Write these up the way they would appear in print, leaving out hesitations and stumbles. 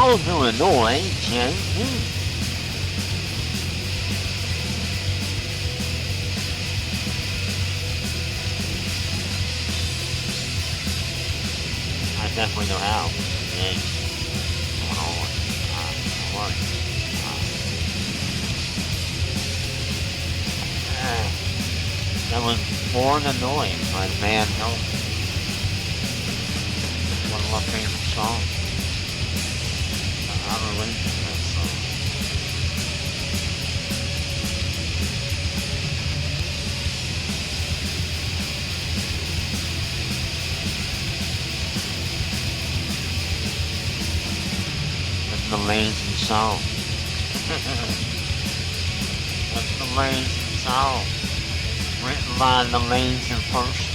How to annoy Gen Z. I definitely know how. Hey, what's going on? How are you? That was Born Annoying by Van Helsing. One of my favorite songs. I relate to that song. That's an amazing song. That's an amazing song. Written by an amazing person.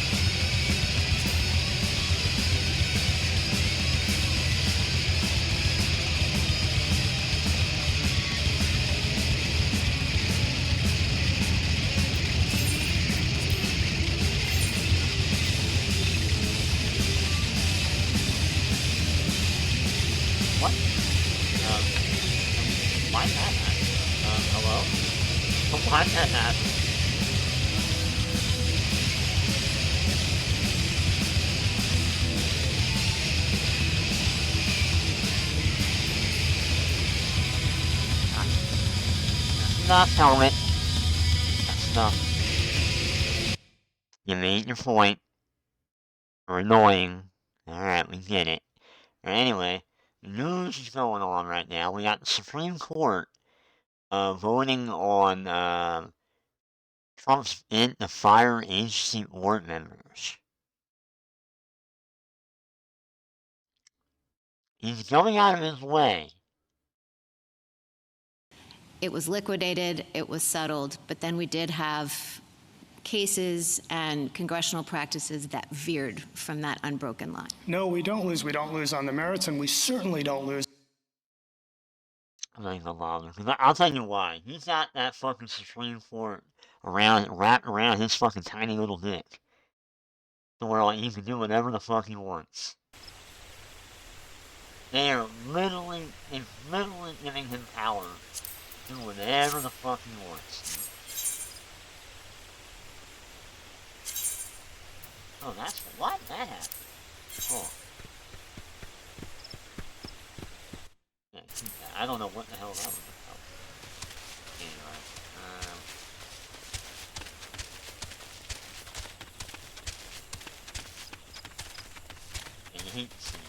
What? Why did that happen? Hello? Why did that happen? That's enough, helmet. That's enough. You made your point. You're annoying. Alright, we get it. But anyway, the news is going on right now. We got the Supreme Court voting on Trump's bid to fire agency board members. He's going out of his way. It was liquidated, it was settled, but then we did have cases and congressional practices that veered from that unbroken line. No, we don't lose. We don't lose on the merits, and we certainly don't lose. I'm not even bothered. I'll tell you why. He's got that fucking Supreme Court wrapped around his fucking tiny little dick. So where like he can do whatever the fuck he wants. They're literally giving him power to do whatever the fuck he wants. Oh, that's what? That happened. Oh. Yeah, I don't know what the hell that was about. Anyway, and you hate to see it.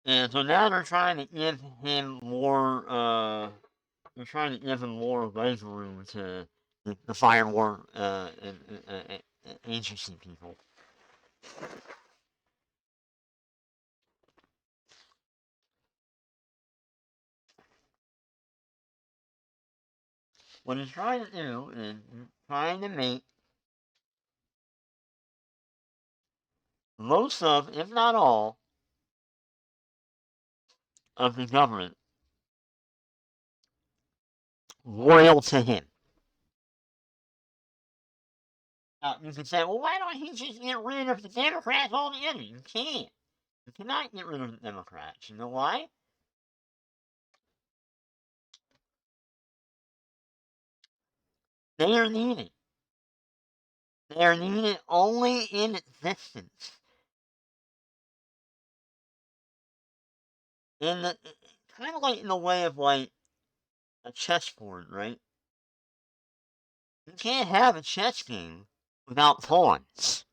And so now they're trying to give him more, they're trying to give him more wiggle room to fire more, agency people. What he's trying to do is trying to make most of, if not all, of the government loyal to him. You can say, well, why don't he just get rid of the Democrats altogether? You can't. You cannot get rid of the Democrats. You know why? They are needed. They are needed only in existence. In the kind of like in the way of like a chessboard, right? You can't have a chess game without pawns.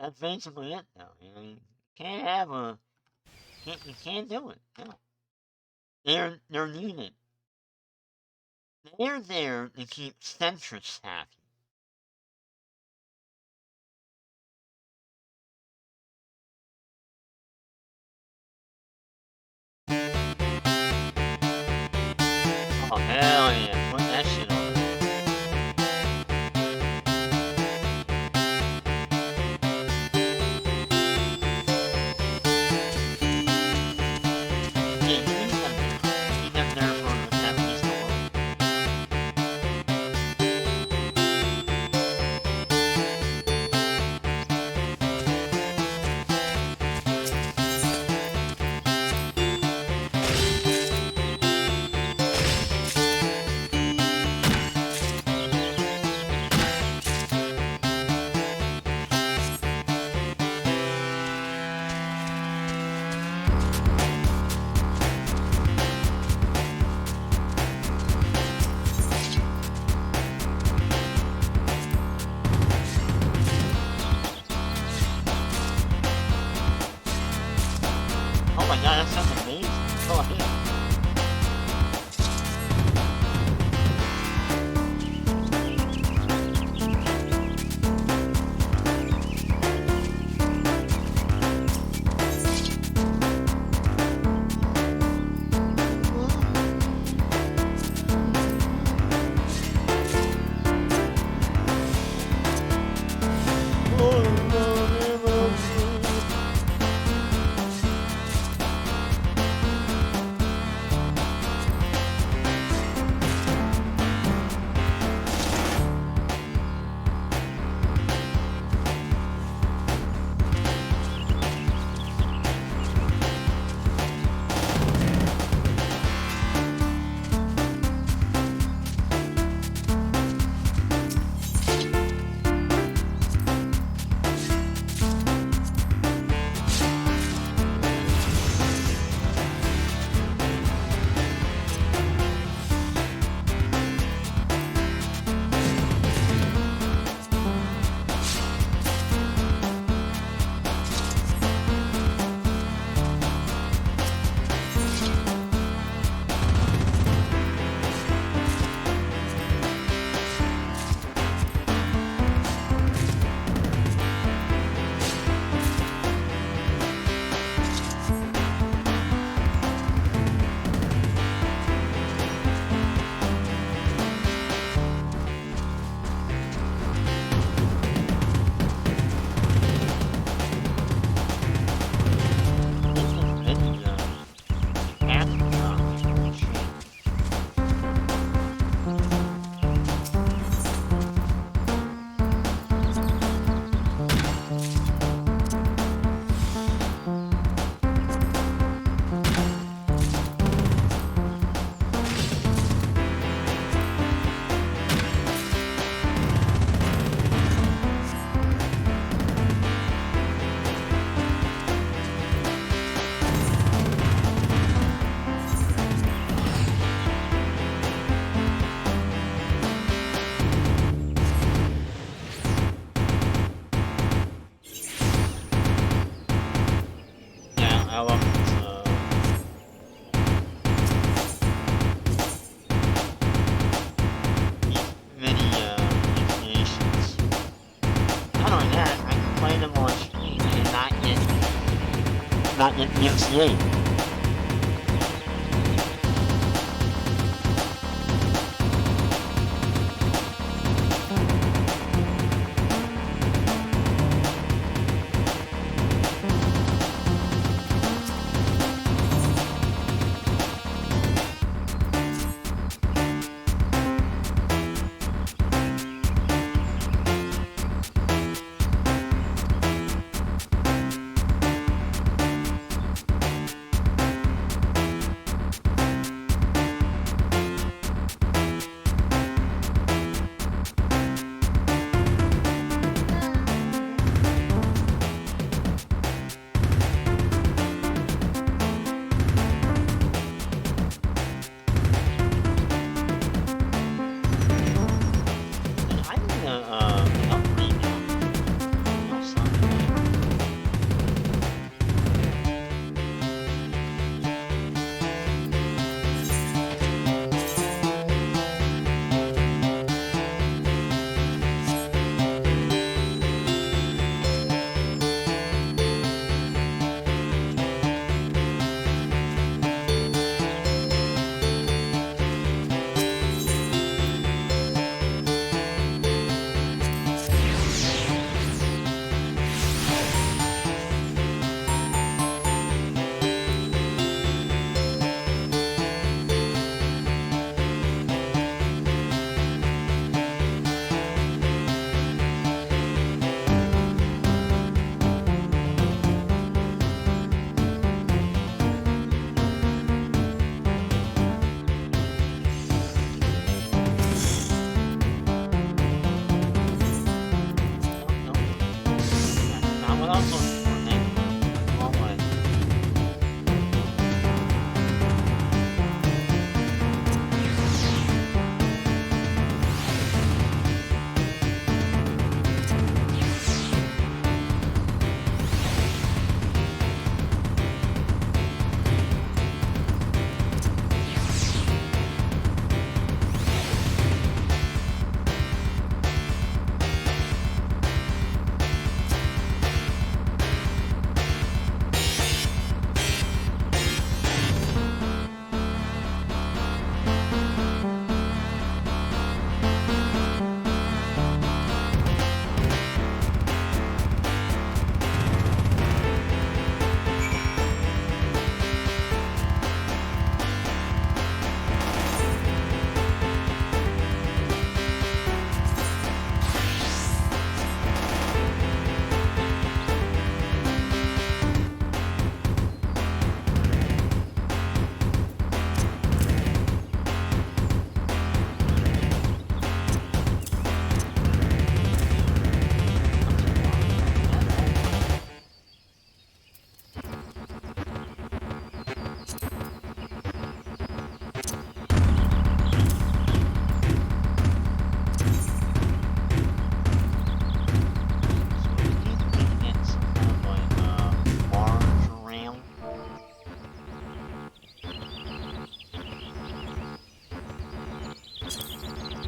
That's basically it, though. You can't have you can't do it. No. They're needed. They're there to keep centrists happy. Oh, hell yeah. Put that shit on. Yeah, you need them there. You need them there for at least a little. Oh my god, that sounds amazing. Go ahead. Yeah, I love these mini recreations. Not only that, I can play them on stream and not get VMCA.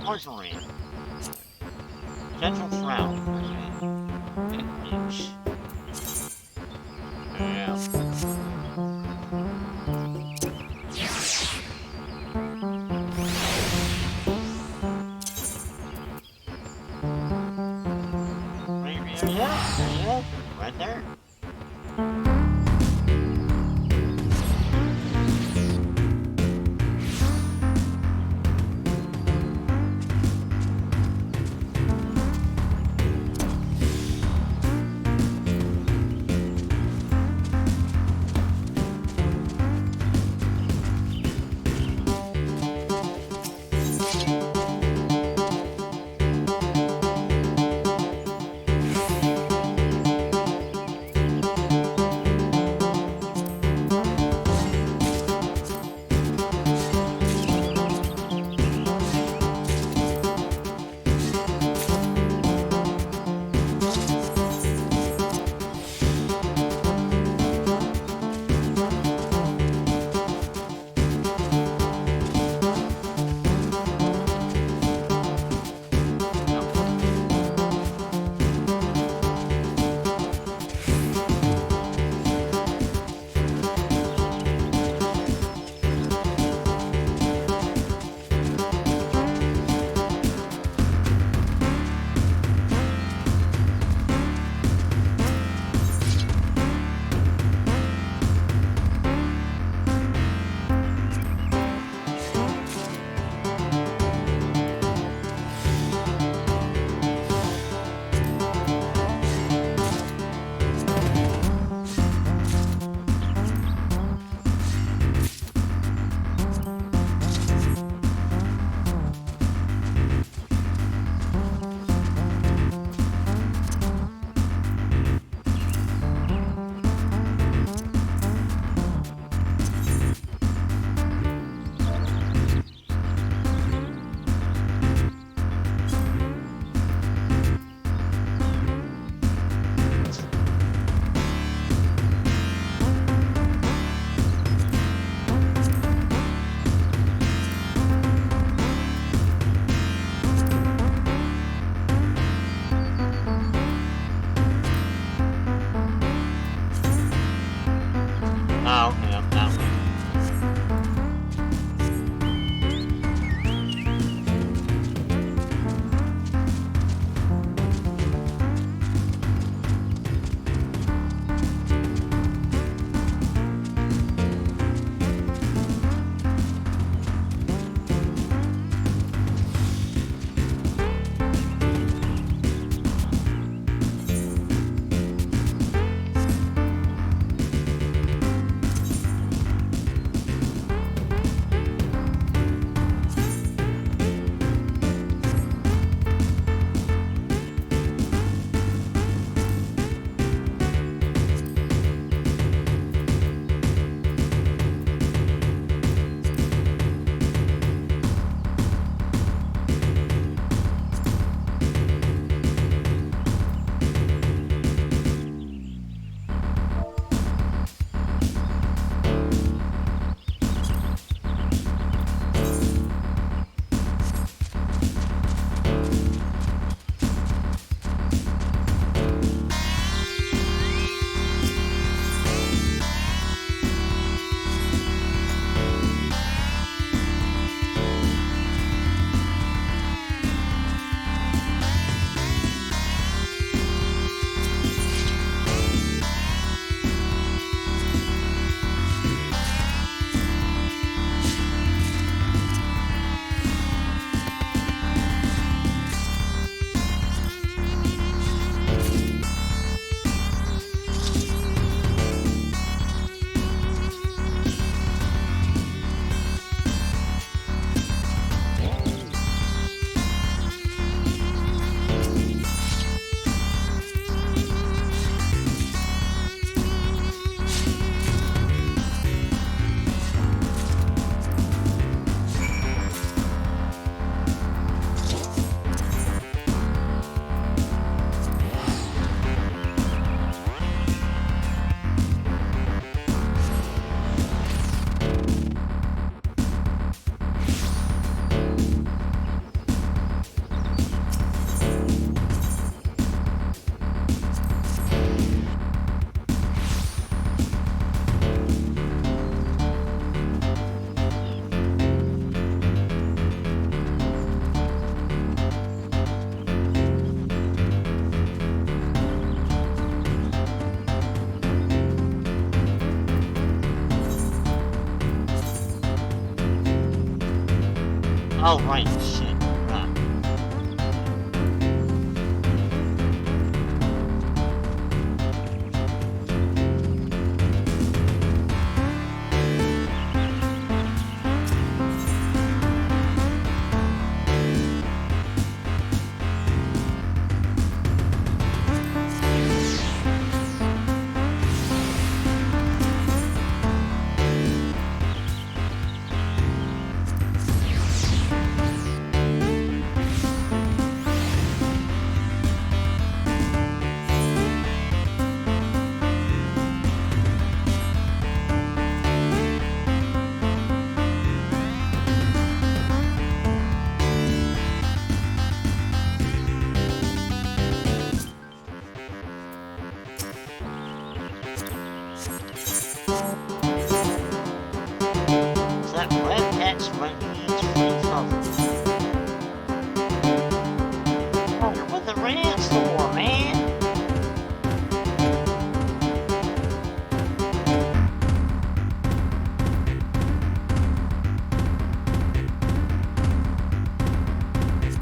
Marjorie. Gentle frown. Inch. Yeah. Maybe, yeah, there you go. Right there. Oh, right, shit. Ah. Is that red X when he needs free cover? Oh, you're with the red store, man!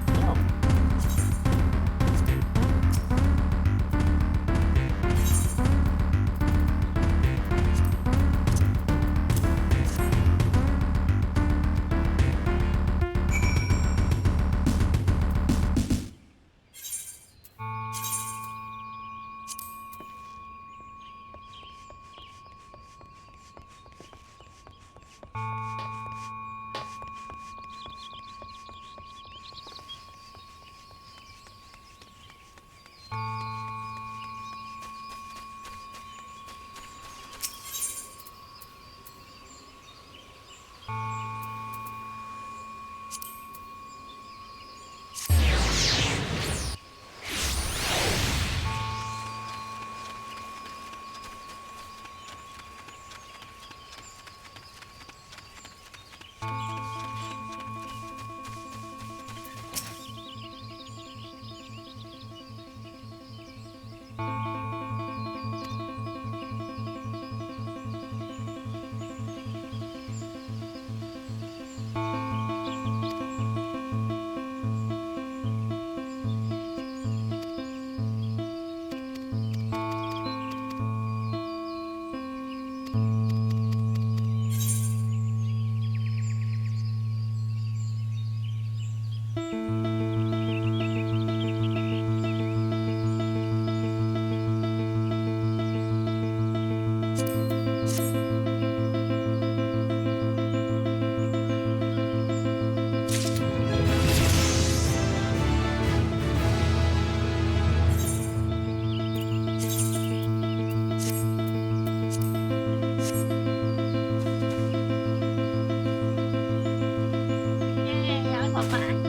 No. Yeah, I'm a badass.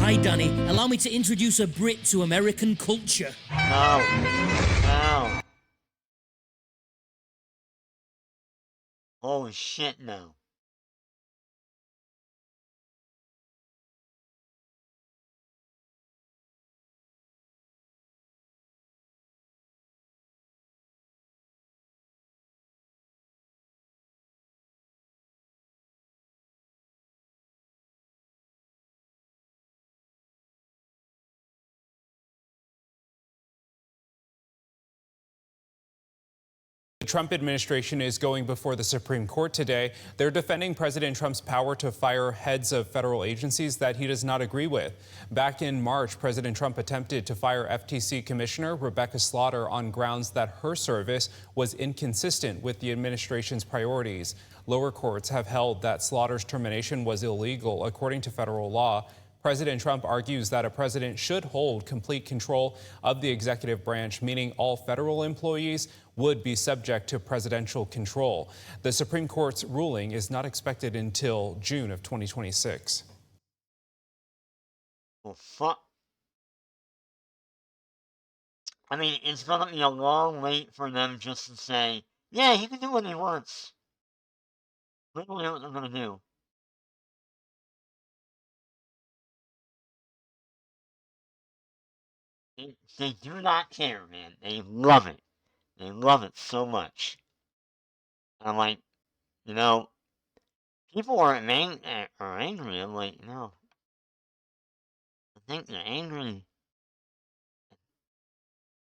Hi, Danny. Allow me to introduce a Brit to American culture. No. No. Holy shit, no. The Trump administration is going before the Supreme Court today. They're defending President Trump's power to fire heads of federal agencies that he does not agree with. Back in March, President Trump attempted to fire FTC Commissioner Rebecca Slaughter on grounds that her service was inconsistent with the administration's priorities. Lower courts have held that Slaughter's termination was illegal according to federal law. President Trump argues that a president should hold complete control of the executive branch, meaning all federal employees would be subject to presidential control. The Supreme Court's ruling is not expected until June of 2026. Well, fuck. I mean, it's gonna be a long wait for them just to say, yeah, he can do what he wants. Literally what they're gonna do. They do not care, man. They love it. They love it so much. I'm like, you know, people are angry. I'm like, no. I think they're angry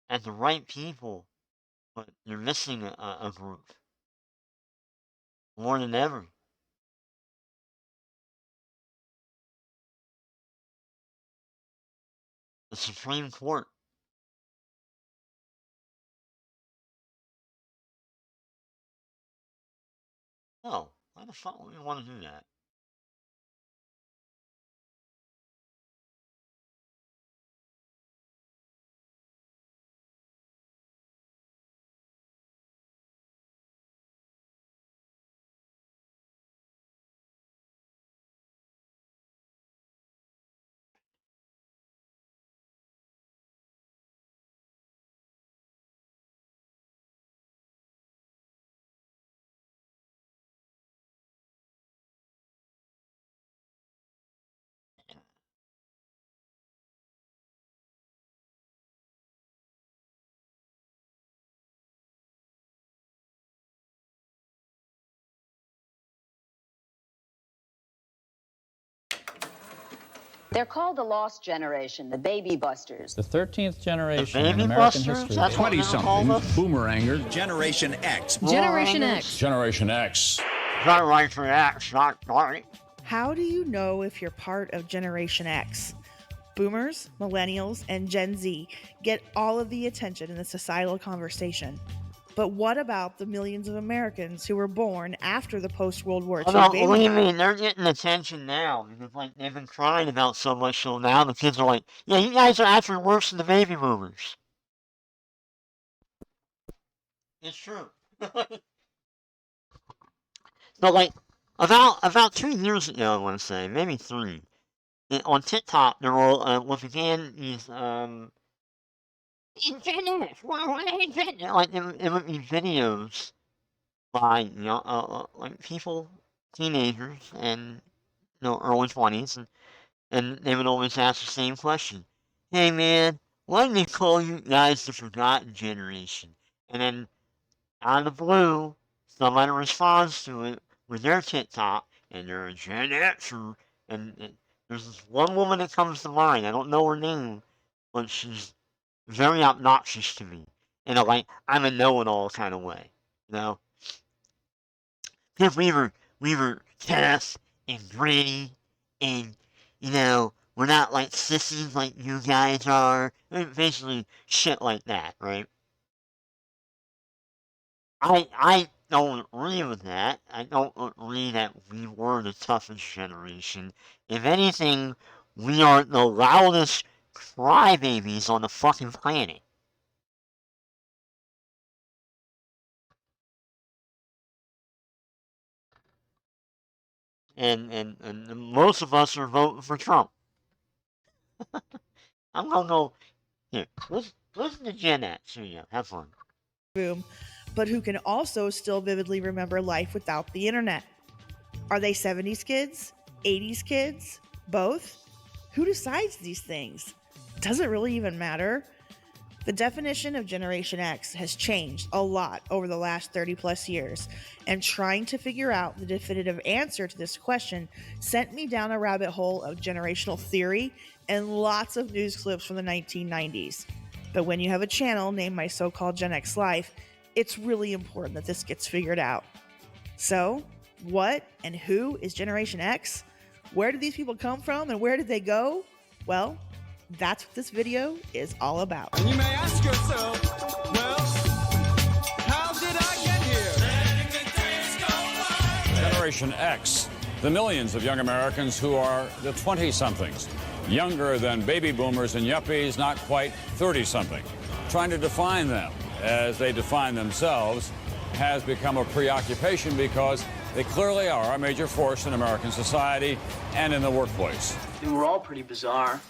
at the right people, but you're missing a group. More than ever. The Supreme Court. No. Why the fuck would we want to do that? They're called the Lost Generation, the Baby Busters. The 13th generation Baby in American Busters? history. That's what they're called 20-somethings, boomeranger. Generation X. Generation X. Generation X. Not right for that, not right. How do you know if you're part of Generation X? Boomers, millennials, and Gen Z get all of the attention in the societal conversation. But what about the millions of Americans who were born after the post-World War II Well, baby what do you boom? mean? They're getting attention now because like they've been crying about so much, so now the kids are like, yeah, you guys are actually worse than the baby boomers. It's true. So like about 2 years ago, I want to say, maybe 3, on TikTok there were once again these internet, like it would be videos by like people, teenagers, and early 20s, and they would always ask the same question: "Hey man, why do they call you guys the Forgotten Generation?" And then out of the blue, somebody responds to it with their TikTok, and they're a Gen Xer, and there's this one woman that comes to mind. I don't know her name, but she's very obnoxious to me in a like I'm a know-it-all kind of way, you know. Because we were tough and gritty, and we're not like sissies like you guys are. Basically, shit like that, right? I don't agree with that. I don't agree that we were the toughest generation. If anything, we are the loudest crybabies on the fucking planet. And most of us are voting for Trump. I'm gonna go here. Listen to Gen X. Here you go. Have fun. Boom, but who can also still vividly remember life without the internet. Are they 70s kids? 80s kids? Both? Who decides these things? Does it really even matter? The definition of Generation X has changed a lot over the last 30 plus years, and trying to figure out the definitive answer to this question sent me down a rabbit hole of generational theory and lots of news clips from the 1990s. But when you have a channel named My So-Called Gen X Life, It's really important that this gets figured out. So, what and who is Generation X? Where did these people come from and where did they go? Well, that's what this video is all about. And you may ask yourself, well, how did I get here? Generation X, the millions of young Americans who are the 20-somethings, younger than baby boomers and yuppies, not quite 30-something. Trying to define them as they define themselves has become a preoccupation because they clearly are a major force in American society and in the workplace. We're all pretty bizarre.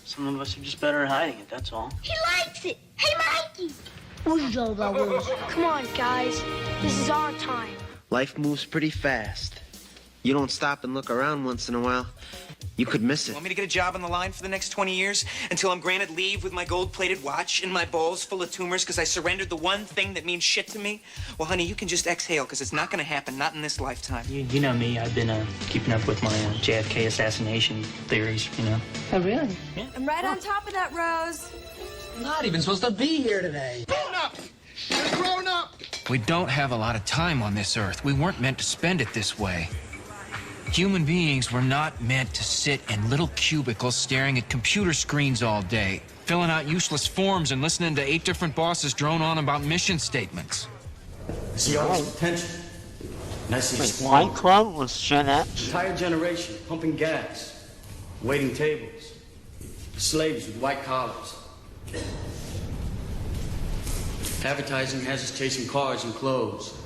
Some of us are just better at hiding it, that's all. He likes it. Hey, Mikey. Who's all about this? Come on, guys. This is our time. Life moves pretty fast. You don't stop and look around once in a while, you could miss it. Want me to get a job on the line for the next 20 years until I'm granted leave with my gold-plated watch and my balls full of tumors because I surrendered the one thing that means shit to me? Well, honey, you can just exhale because it's not going to happen, not in this lifetime. You know me, I've been keeping up with my JFK assassination theories, you know. Oh, really? Yeah. I'm right on top of that, Rose. I'm not even supposed to be here today. Grown up! You're grown up! We don't have a lot of time on this earth. We weren't meant to spend it this way. Human beings were not meant to sit in little cubicles staring at computer screens all day, filling out useless forms and listening to 8 different bosses drone on about mission statements. I see all this potential. And I see Fight Club was Gen X? Entire generation pumping gas, waiting tables, slaves with white collars. Advertising has us chasing cars and clothes,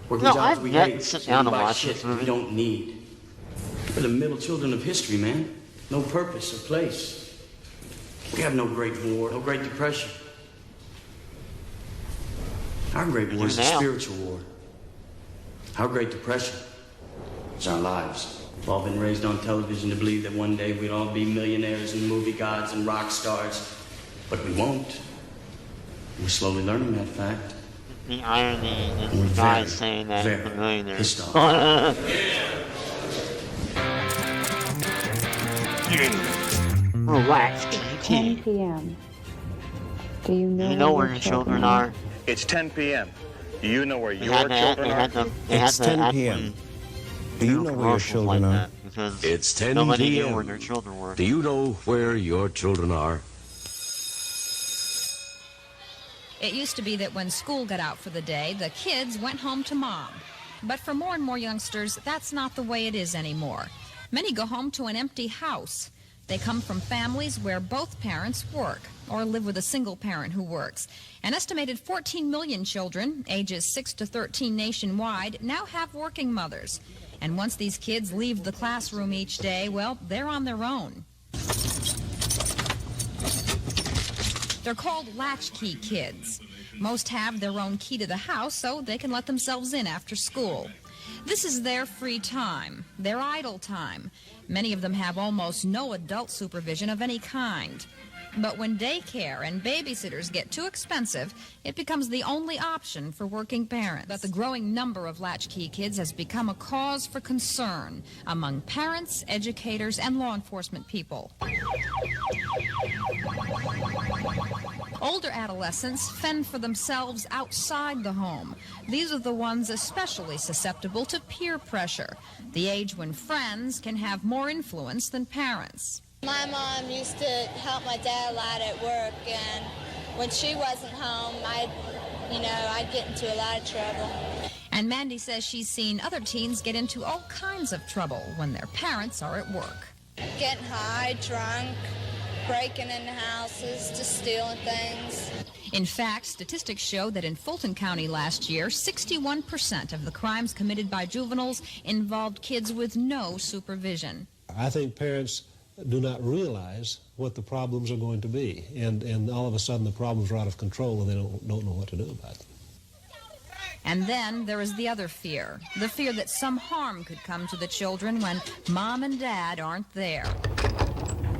working jobs I've we yet hate, to sit so down we and buy watch shit this movie. we don't need. We're the middle children of history, man. No purpose or place. We have no Great War, no Great Depression. Our Great War is a spiritual war. Our Great Depression is our lives. We've all been raised on television to believe that one day we'd all be millionaires and movie gods and rock stars. But we won't. We're slowly learning that fact. The irony is the guy saying that the millionaires. Relax, 10 p.m. Do you know where your children are? It's 10 p.m. Do you know where your children are? It's 10 p.m. Do you know where your children are? It's 10 nobody p.m. knew where their children were. Do you know where your children are? It used to be that when school got out for the day, the kids went home to mom. But for more and more youngsters, that's not the way it is anymore. Many go home to an empty house. They come from families where both parents work or live with a single parent who works. An estimated 14 million children, ages 6 to 13 nationwide, now have working mothers. And once these kids leave the classroom each day, well, they're on their own. They're called latchkey kids. Most have their own key to the house so they can let themselves in after school. This is their free time, their idle time. Many of them have almost no adult supervision of any kind. But when daycare and babysitters get too expensive, it becomes the only option for working parents. But the growing number of latchkey kids has become a cause for concern among parents, educators, and law enforcement people. Older adolescents fend for themselves outside the home. These are the ones especially susceptible to peer pressure, the age when friends can have more influence than parents. My mom used to help my dad a lot at work, and when she wasn't home, I'd get into a lot of trouble. And Mandy says she's seen other teens get into all kinds of trouble when their parents are at work. Getting high, drunk, breaking into houses, just stealing things. In fact, statistics show that in Fulton County last year, 61% of the crimes committed by juveniles involved kids with no supervision. I think parents do not realize what the problems are going to be, and all of a sudden the problems are out of control and they don't know what to do about them. And then there is the other fear, the fear that some harm could come to the children when mom and dad aren't there.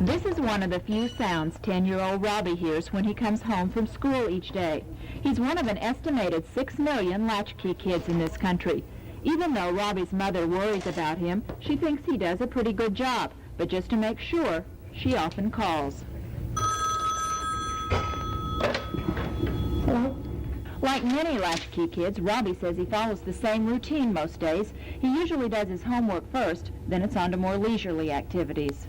This is one of the few sounds 10-year-old Robbie hears when he comes home from school each day. He's one of an estimated 6 million latchkey kids in this country. Even though Robbie's mother worries about him, she thinks he does a pretty good job. But just to make sure, she often calls. Hello? Like many latchkey kids, Robbie says he follows the same routine most days. He usually does his homework first, then it's on to more leisurely activities.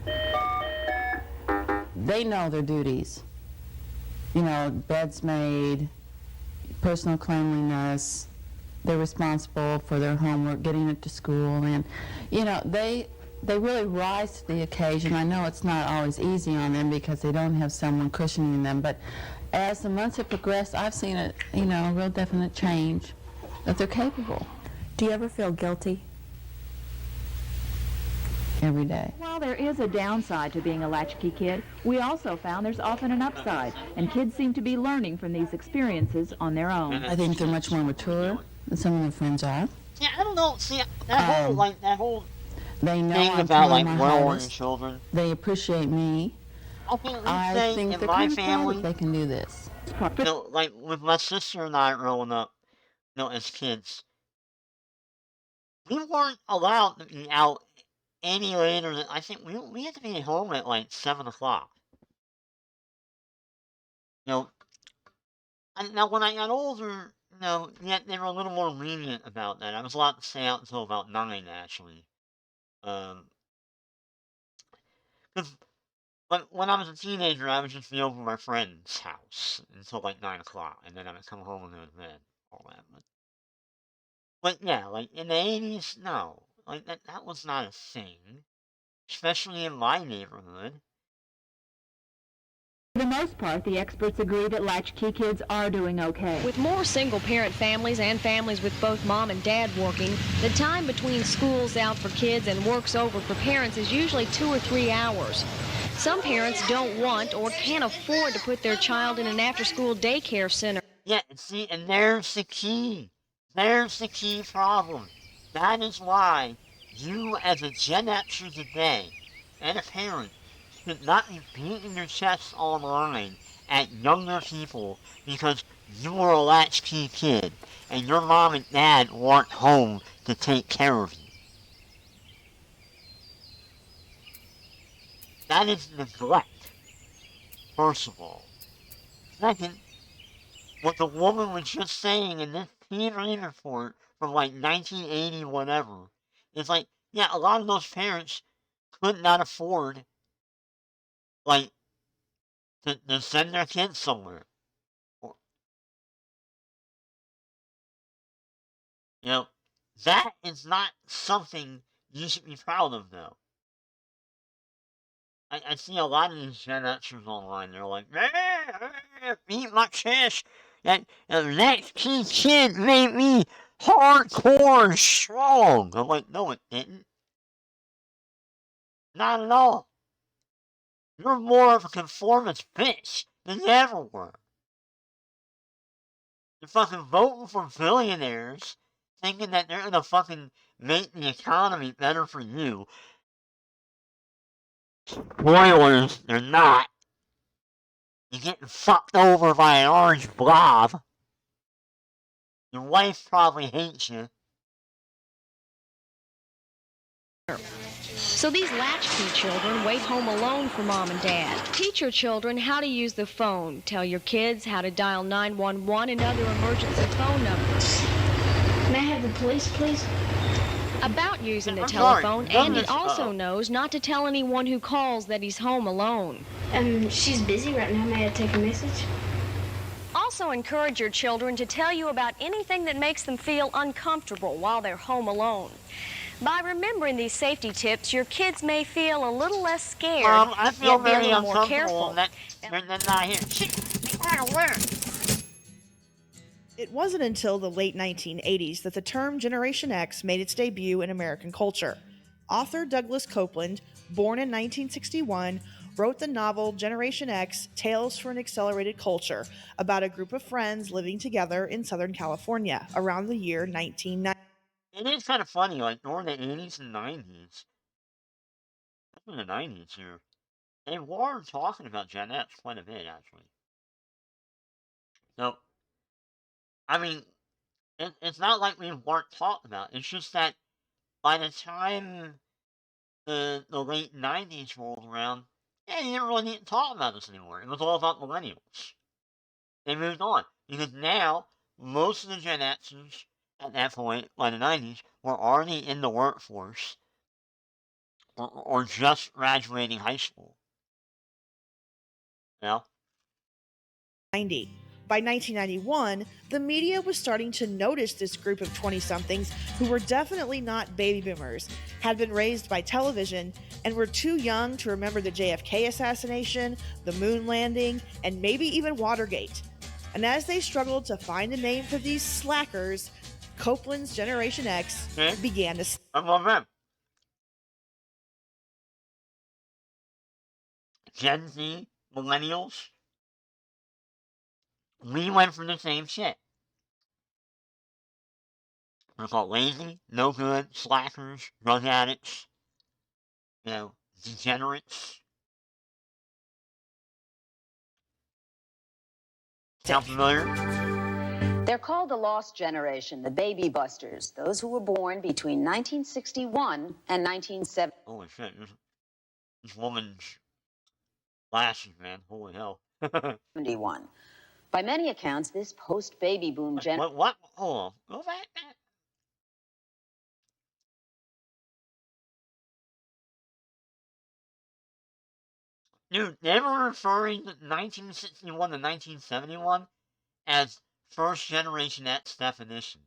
They know their duties. You know, beds made, personal cleanliness, they're responsible for their homework, getting it to school, and, you know, they really rise to the occasion. I know it's not always easy on them because they don't have someone cushioning them, but as the months have progressed, I've seen a real definite change, that they're capable. Do you ever feel guilty? Every day. While there is a downside to being a latchkey kid, we also found there's often an upside, and kids seem to be learning from these experiences on their own. I think they're much more mature than some of their friends are. Yeah, I don't know. See, that whole they know thing I'm about trying my well-learning hardest. children. They appreciate me. Okay, I think in they're my kind of proud family, that they can do this. you know, like with my sister and I growing up, you know, as kids, we weren't allowed to be out any later than I think we had to be home at like 7 o'clock. You know, now when I got older, you know, yet they were a little more lenient about that. I was allowed to stay out until about 9 actually. Because but when I was a teenager, I would just be over at my friend's house until like 9 o'clock, and then I would come home and go to bed, all that. But yeah, like in the 80s, no, like that was not a thing, especially in my neighborhood. For the most part, the experts agree that latchkey kids are doing okay. With more single-parent families and families with both mom and dad working, the time between school's out for kids and work's over for parents is usually 2 or 3 hours. Some parents don't want or can't afford to put their child in an after-school daycare center. Yeah, see, and there's the key. There's the key problem. That is why you, as a Gen Xer today, and a parent, should not be beating your chest online at younger people because you were a latchkey kid and your mom and dad weren't home to take care of you. That is neglect, first of all. Second, what the woman was just saying in this TV report from like 1980 whatever, is like, yeah, a lot of those parents could not afford like to send their kids somewhere. You know, that is not something you should be proud of, though. I see a lot of these Gen Xers online. They're like, beat my chest. That latchkey kid made me hardcore and strong. I'm like, no, it didn't. Not at all. You're more of a conformist bitch than you ever were. You're fucking voting for billionaires, thinking that they're gonna fucking make the economy better for you. Spoilers, they're not. You're getting fucked over by an orange blob. Your wife probably hates you. So these latchkey children wait home alone for mom and dad. Teach your children how to use the phone. Tell your kids how to dial 911 and other emergency phone numbers. May I have the police, please? About using the telephone, and he also knows not to tell anyone who calls that he's home alone. She's busy right now. May I take a message? Also encourage your children to tell you about anything that makes them feel uncomfortable while they're home alone. By remembering these safety tips, your kids may feel a little less scared, I feel yet be a very little more uncomfortable careful. that they're not here. Shit, I gotta learn. It wasn't until the late 1980s that the term Generation X made its debut in American culture. Author Douglas Copeland, born in 1961, wrote the novel Generation X, Tales for an Accelerated Culture, about a group of friends living together in Southern California around the year 1990. It is kind of funny, like during the 80s and 90s, in the 90s here, they were talking about Gen X quite a bit, actually. So, I mean, it's not like we weren't talking about it. It's just that by the time the late 90s rolled around, yeah, you didn't really need to talk about this anymore. It was all about millennials. They moved on. Because now, most of the Gen Xers at that point, by the 90s, were already in the workforce or just graduating high school. You know? 90. By 1991, the media was starting to notice this group of 20-somethings who were definitely not baby boomers, had been raised by television, and were too young to remember the JFK assassination, the moon landing, and maybe even Watergate. And as they struggled to find a name for these slackers, Copeland's Generation X began to... I love them. Gen Z, millennials, we went for the same shit. We're called lazy, no good, slackers, drug addicts, you know, degenerates. Sound familiar? They're called the lost generation, the baby busters, those who were born between 1961 and 1970. Holy shit, this woman's glasses, man. Holy hell. 71. By many accounts, this post-baby boom generation... What? Hold on. Go back. Dude, they were referring to 1961 to 1971 as first generation X definition.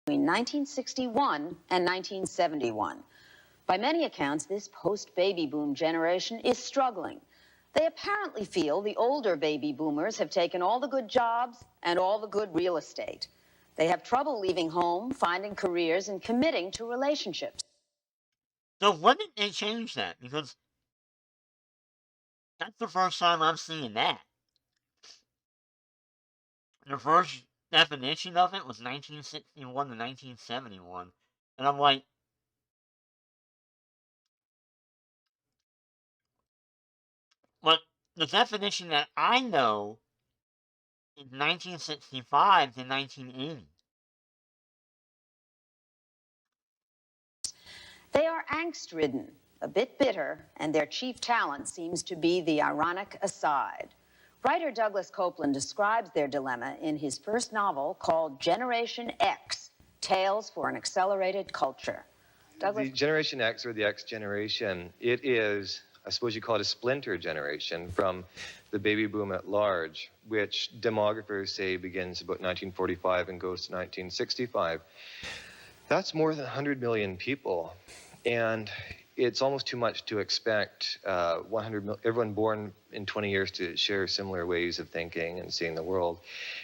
Between 1961 and 1971. By many accounts, this post-baby boom generation is struggling. They apparently feel the older baby boomers have taken all the good jobs and all the good real estate. They have trouble leaving home, finding careers, and committing to relationships. So when did they change that? Because that's the first time I'm seeing that. The first definition of it was 1961 to 1971. And I'm like, but the definition that I know is 1965 to 1980. They are angst-ridden, a bit bitter, and their chief talent seems to be the ironic aside. Writer Douglas Copeland describes their dilemma in his first novel called Generation X, Tales for an Accelerated Culture. Douglas? The Generation X, or the X generation, it is, I suppose you call it a splinter generation from the baby boom at large, which demographers say begins about 1945 and goes to 1965. That's more than 100 million people, and it's almost too much to expect everyone born in 20 years to share similar ways of thinking and seeing the world.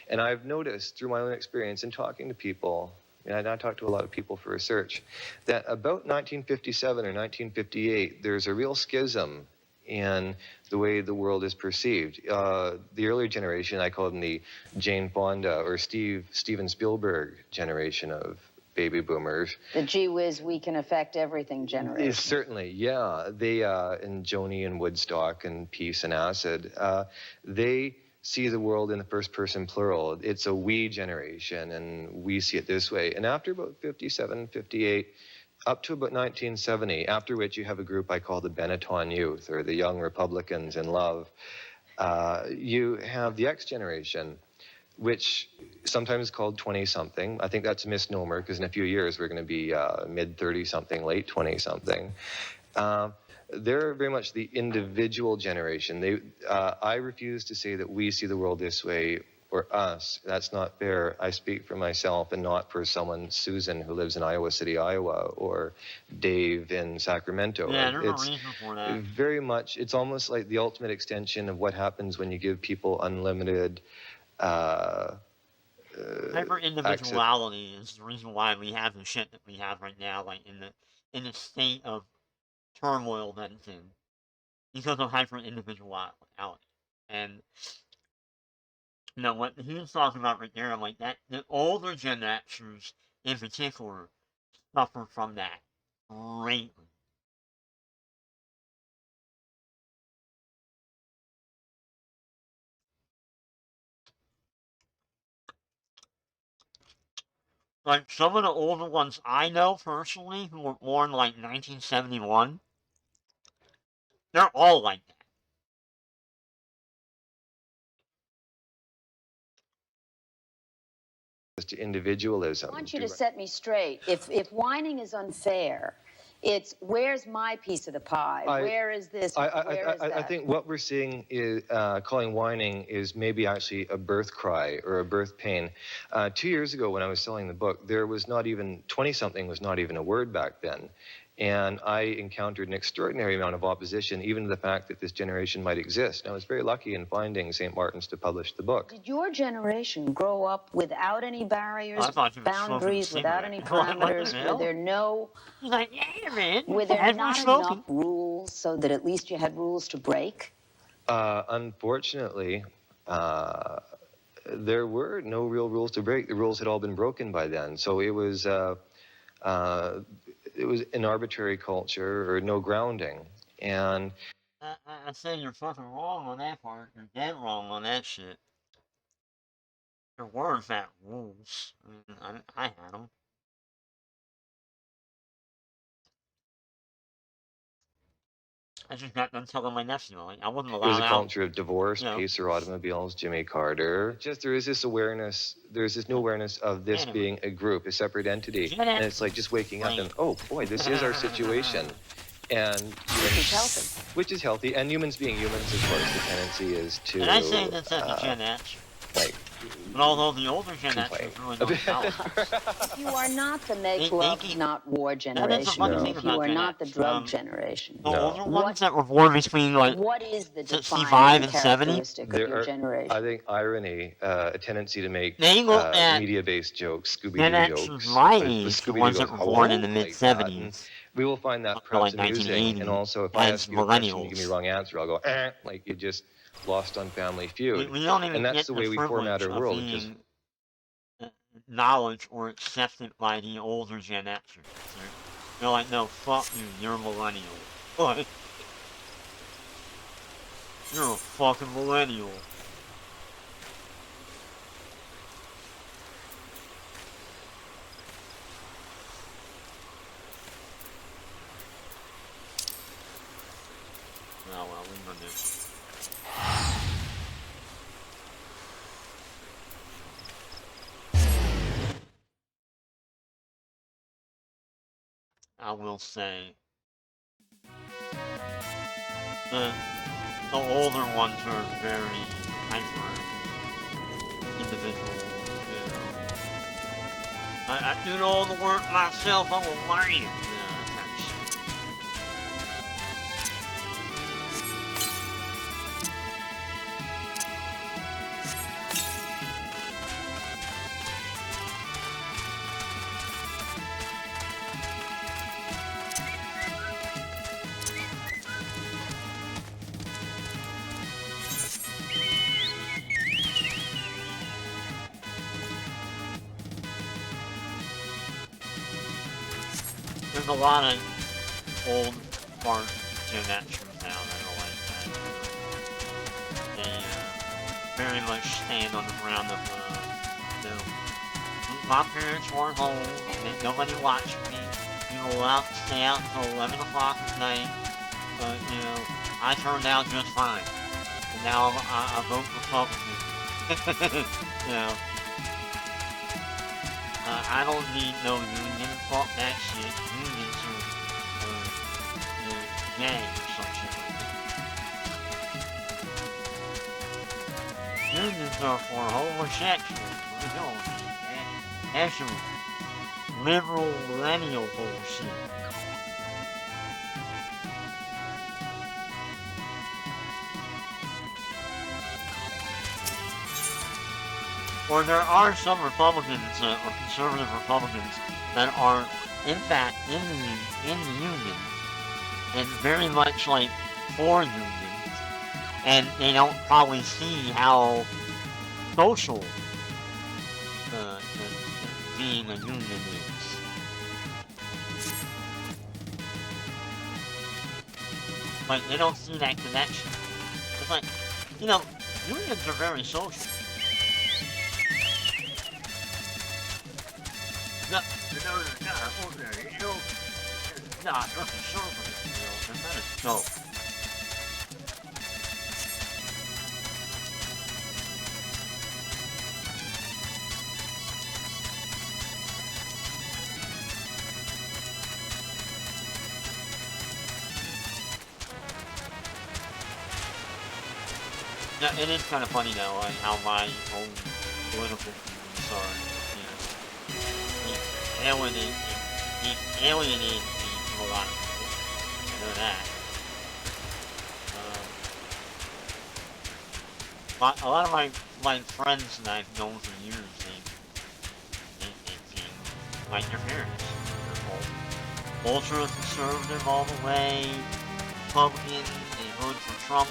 And I've noticed through my own experience in talking to people, and I talk to a lot of people for research, that about 1957 or 1958, there's a real schism in the way the world is perceived. The earlier generation, I call them the Jane Fonda or Steven Spielberg generation of baby boomers. The gee whiz, we can affect everything generation. Certainly, yeah. They, and Joni and Woodstock and Peace and Acid, they see the world in the first person plural. It's a we generation, and we see it this way. And after about 57, 58, up to about 1970, after which you have a group I call the Benetton Youth, or the Young Republicans in Love, you have the X generation, which sometimes is called 20-something. I think that's a misnomer, because in a few years we're going to be mid-30-something, late 20-something. They're very much the individual generation. I refuse to say that we see the world this way, or us. That's not fair. I speak for myself and not for someone, Susan, who lives in Iowa City, Iowa, or Dave in Sacramento. Yeah, there's a reason for that. Very much, it's almost like the ultimate extension of what happens when you give people unlimited hyper-individuality is the reason why we have the shit that we have right now, like in the state of turmoil that it's in, because of hyper-individuality. And you know what he was talking about right there, like that, the older Gen Xers in particular suffer from that greatly. Like, some of the older ones I know personally, who were born like 1971, they're all like that. to individualism. I want you to set me straight. If whining is unfair, it's where's my piece of the pie? Where is this? Where is that? I think what we're seeing is calling whining is maybe actually a birth cry or a birth pain. 2 years ago when I was selling the book, there was not even, 20-something was not even a word back then. And I encountered an extraordinary amount of opposition, even to the fact that this generation might exist. And I was very lucky in finding St. Martin's to publish the book. Did your generation grow up without any barriers, boundaries, without any parameters? Were there no... He's like, yeah, man. Were there not enough rules so that at least you had rules to break? Unfortunately, there were no real rules to break. The rules had all been broken by then. So it was an arbitrary culture or no grounding. And I say you're fucking wrong on that part. You're dead wrong on that shit. There were, in fact, rules. I mean, I had them. I just got done telling my nephew. Like, I wasn't allowed there was a out. culture of divorce, pacer automobiles, Jimmy Carter. Just there is this awareness, there's this new awareness of this being a group, a separate entity. And it's like just waking up and, oh boy, this is our situation. And which is healthy. Which is healthy. And humans being humans, of course, the tendency is to... And I say that's at the Gen X. Like, but although the older Gen X is really not valid. If you are not the make love, not war generation, if you are not the drug generation, the older ones that were born between like what is the 65 and 70? Characteristic of your generation? I think irony, a tendency to make they look at media-based jokes, Scooby-Doo jokes. My age, the ones that were born in the mid-70s. We will find that perhaps like amusing. And also, if I ask you a question, you give me the wrong answer, I'll go, like you just lost on Family Feud. We don't even and that's get the way we format our world. Being knowledge or accepted by the older Gen Xers. They're like, no, fuck you, you're a millennial. What? You're a fucking millennial. Oh well, we run this. I will say the older ones are very hyper individual. You know. I do all the work myself. I'm a lion. There's a lot of old fart Gen Xers now that are like that. They very much stand on the ground of, my parents weren't home, and nobody watched me. We were allowed to stay out until 11 o'clock at night, but, you know, I turned out just fine. And now I vote Republican. You know. I don't need no union. Fuck that shit. Unions are gay or some shit like that. Unions are for homosexuals. What are you doing, man? That's some liberal millennial bullshit. Or there are some Republicans, or conservative Republicans, that are, in fact, in the union, and very much like for unions, and they don't probably see how social being a union is. Like, they don't see that connection. It's like, you know, unions are very social. No, not a conservative, you know, they're not a joke. Yeah, it is kind of funny though, like how my own political views are, alienated me from a lot of people. I know that. A lot of my friends that I've known for years, they seem like their parents. They're ultra conservative all the way, Republican, they voted for Trump.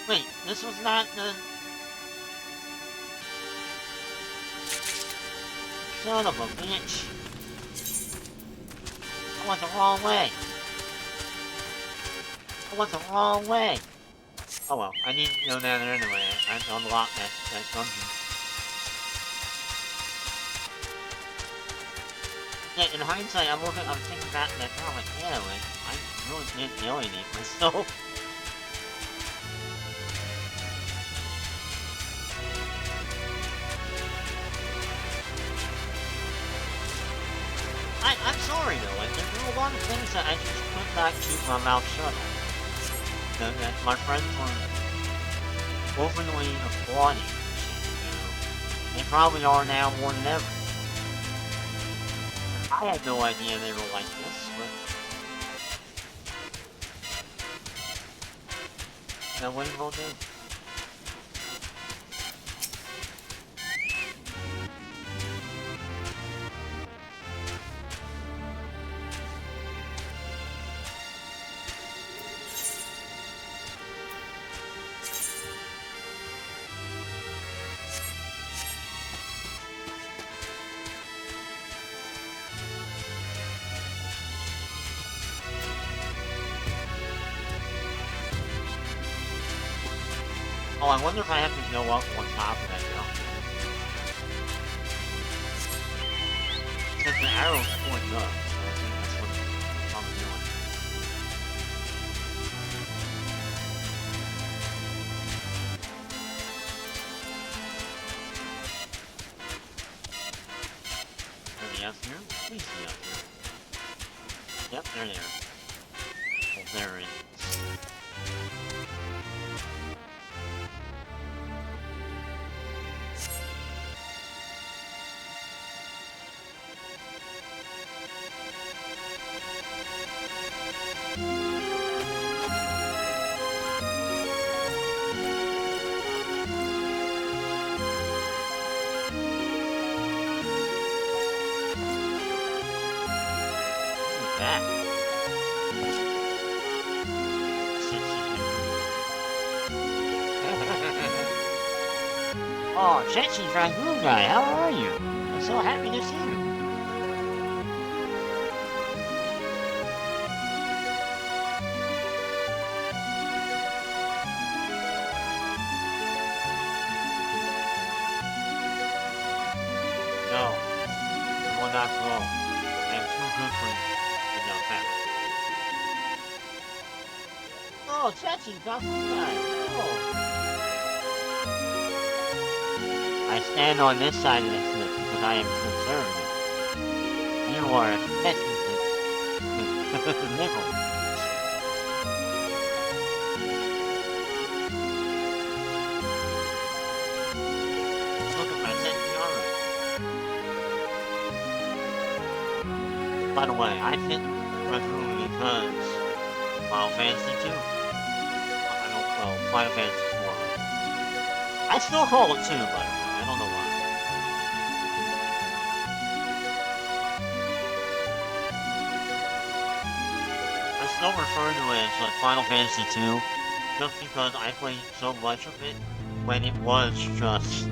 Wait, this was not the... Son of a bitch. I went the wrong way. Oh well, I need to go down there anyway. I have to unlock that dungeon. Yeah, in hindsight, I'm thinking back to that time, like, yeah, like, I really did alienate myself. I'm sorry though, like, there were a lot of things that I just could not keep my mouth shut on. That my friends were openly applauding. They probably are now more than ever. I had no idea they were like this, but... Now what are you gonna do? Oh, I wonder if I have to go up on top of that now. Because the arrow's pointing up, so I think that's what I'm doing. Are they up here? Please be up here. Yep, they're there. Well, there it is. Oh, Sexy Dragoon Guy, how are you? I'm so happy to see you. No, you will not flow. I am too good for you, you young family. Oh, Sexy Dragoon Guy, oh. I stand on this side of the cliff because I am conservative. You are a pessimist. Nickel. Look at my sexy armor. By the way, I picked Dragoon because Final Fantasy 2. Final Fantasy 4. I still call it 2, but I don't know why. I still refer to it as like Final Fantasy 2 just because I played so much of it when it was just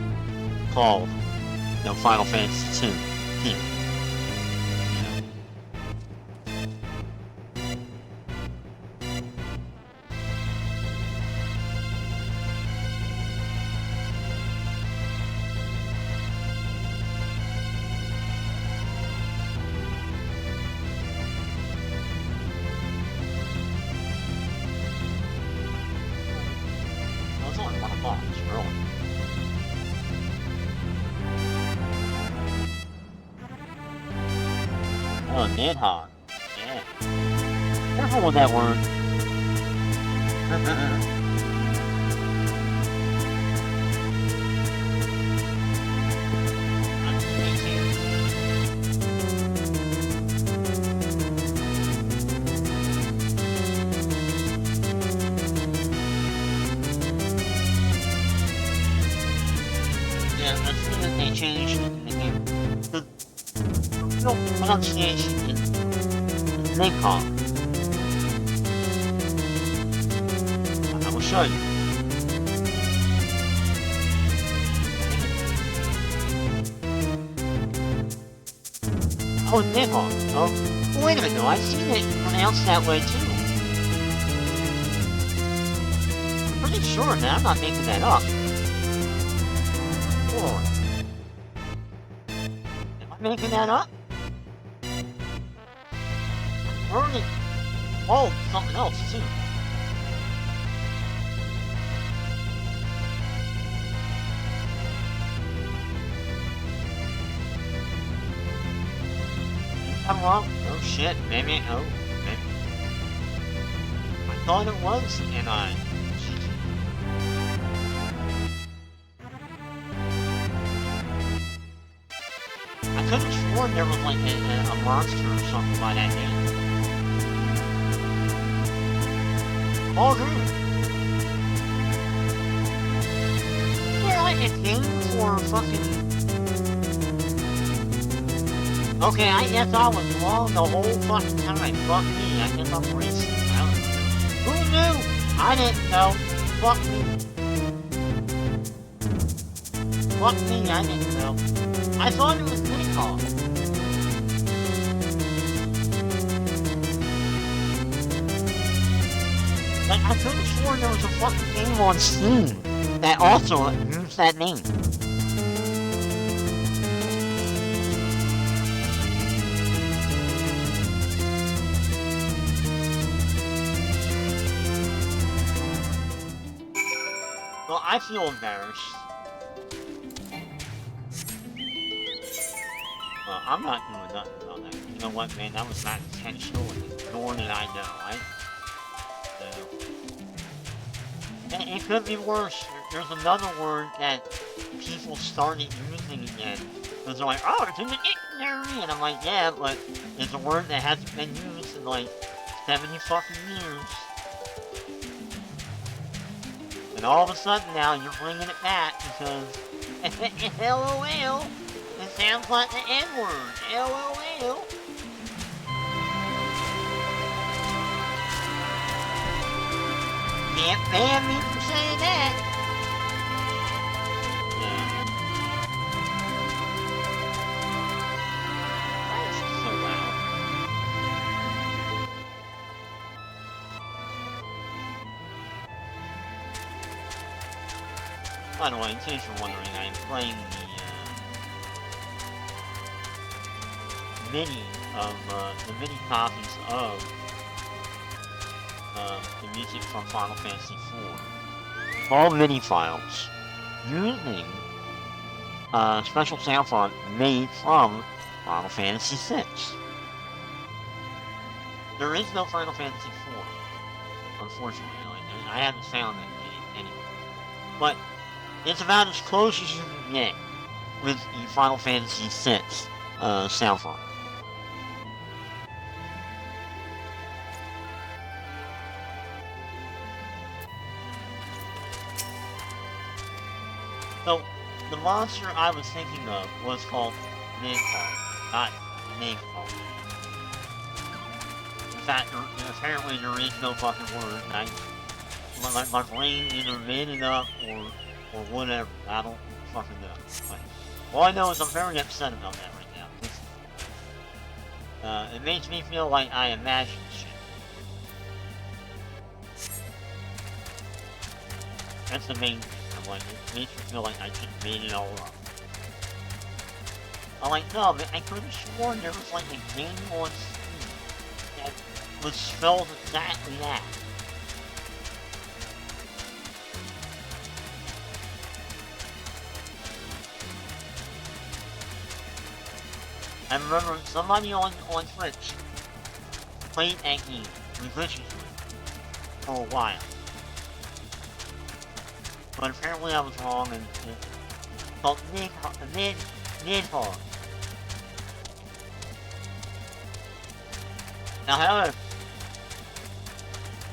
called, Final Fantasy 2. It's only $1, really. Oh, Nidhogg. Yeah. Careful with that word. Yeah, that's good that they changed the real pronunciation in Nidhogg. I will show you. Oh, Nidhogg. Oh, wait a minute, though. I've seen it pronounced that way, too. I'm pretty sure, man. I'm not making that up. Hold on. Am I making that up? Heard it. Oh, something else, too. I'm wrong. Oh shit, maybe. Oh, maybe. I thought it was N-I. I could have sworn there was like a monster or something by that name. All good. Is there like a thing for fucking... Okay, I guess I was wrong the whole fucking time. Fuck me, I guess I'm racist. I don't know. Who knew? I didn't know. Fuck me. Fuck me, I didn't know. I thought it was Nidhogg. Like, I could have sworn there was a fucking game on Steam that also used that name. Well, I feel embarrassed. Well, I'm not doing nothing about that. You know what, man? That was not intentional, nor did I know, right? So, it could be worse. There's another word that people started using again. Because they're like, oh, it's in the dictionary! And I'm like, yeah, but it's a word that hasn't been used in like 70 fucking years. And all of a sudden now you're bringing it back because LOL, it sounds like the N-word. LOL. Can't ban me from saying that. Yeah. Why is it so loud? By the way, in case you're wondering, I am playing the MIDI copies of the music from Final Fantasy IV. All MIDI files using special sound font made from Final Fantasy VI. There is no Final Fantasy IV, unfortunately. I haven't found it anywhere. But it's about as close as you can get with the Final Fantasy VI sound font. So, the monster I was thinking of was called Nidhogg, not Nidhogg. In fact, apparently there is no fucking word, and my brain either made it up or whatever. I don't fucking know. But all I know is I'm very upset about that right now. It makes me feel like I imagine shit. That's the main thing. Like, it makes me feel like I just made it all up. I'm like, no, man, I could have sworn there was like a game on Steam that was spelled exactly that. I remember somebody on Twitch played that game religiously for a while. But apparently I was wrong, and it's called Nidhogg. Now, however,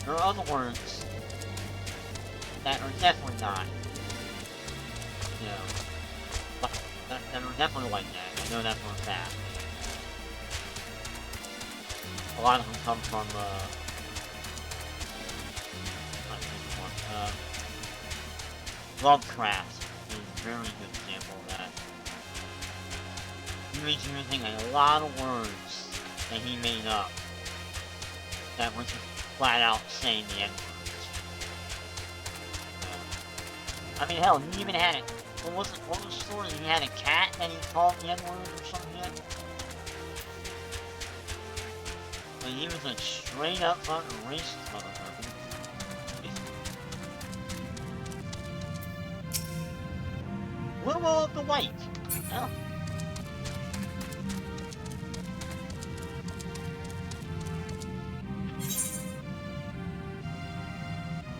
there are other words that are definitely not, you know, that are definitely like that. I know that for a fact. A lot of them come from, Lovecraft is a very good example of that. He was using a lot of words that he made up that were just flat out saying the N-words. I mean, hell, he even had it. What was the story? He had a cat and he called the N-word or something. But he was a straight up fucking racist motherfucker. Willow of the White. Oh.